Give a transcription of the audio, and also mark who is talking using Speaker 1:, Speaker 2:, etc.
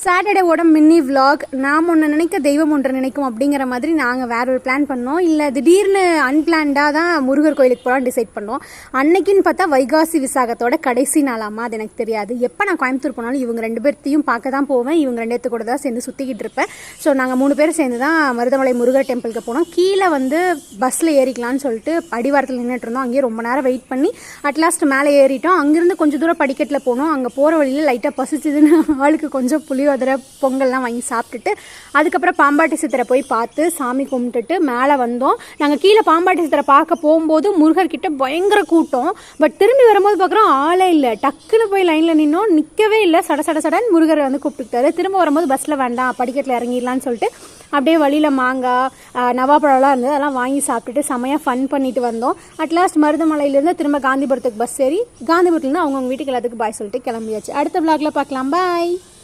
Speaker 1: சாட்டர்டேவோட mini vlog. நாம் ஒன்று நினைக்க தெய்வம் ஒன்று நினைக்கும் அப்படிங்கிற மாதிரி நாங்கள் வேற ஒரு பிளான் பண்ணோம். இல்லை திடீர்னு அன்பிளான்டாக தான் முருகர் கோயிலுக்கு போகலாம் டிசைட் பண்ணோம். அன்னைக்குன்னு பார்த்தா வைகாசி விசாகத்தோட கடைசி நாளாமா, அது எனக்கு தெரியாது. எப்போ நான் கோயம்புத்தூர் போனாலும் இவங்க 2 பேர்த்தையும் பார்க்க தான் போவேன். இவங்க 2 பேர்த்து கூட தான் சேர்ந்து சுற்றிக்கிட்டு இருப்பேன். ஸோ நாங்கள் 3 பேரும் சேர்ந்து தான் மருதமலை முருகர் டெம்பிளுக்கு போனோம். கீழே பஸ்ஸில் ஏறிக்கலான்னு சொல்லிட்டு அடிவாரத்தில் நின்றுட்டு இருந்தோம். அங்கேயே ரொம்ப நேரம் வெயிட் பண்ணி அட்லாஸ்ட் மேலே ஏறிட்டோம். அங்கேருந்து கொஞ்சம் தூரம் படிக்கட்டில் போனோம். அங்கே போகிற வழியில் லைட்டாக பசிச்சுதுன்னு ஆளுக்கு கொஞ்சம் புளியோதரை பொங்கல்லாம் வாங்கி சாப்பிட்டுட்டு அதுக்கப்புறம் பாம்பாட்டி சித்தரை போய் பார்த்து சாமி கும்பிட்டுட்டு மேலே வந்தோம். நாங்கள் கீழே பாம்பாட்டி சித்தரை பார்க்க போகும்போது முருகர்கிட்ட பயங்கர கூட்டம். பட் திரும்பி வரும்போது பார்க்குறோம் ஆளே இல்லை. டக்குன்னு போய் லைனில் நின்னோம், நிற்கவே இல்லை. சடன்னு முருகரை கூப்பிட்டுக்கிட்டாரு. திரும்ப வரும்போது பஸ்ஸில் வேண்டாம் படிக்கட்டில் இறங்கிடலான்னு சொல்லிட்டு அப்படியே வழியில் மாங்காய் நவாப்பழம்லாம் இருந்தது, அதெல்லாம் வாங்கி சாப்பிட்டுட்டு செமையாக ஃபன் பண்ணிட்டு வந்தோம். அட்லாஸ்ட் மருதமலையிலேருந்து திரும்ப காந்திபுரத்துக்கு பஸ் ஏறி காந்திபுரத்துலேருந்து அவங்கவுங்க வீட்டுக்கு எல்லாத்துக்கும் பாய் சொல்லிட்டு கிளம்பியாச்சு. அடுத்த விளாகில் பார்க்கலாம். பாய்.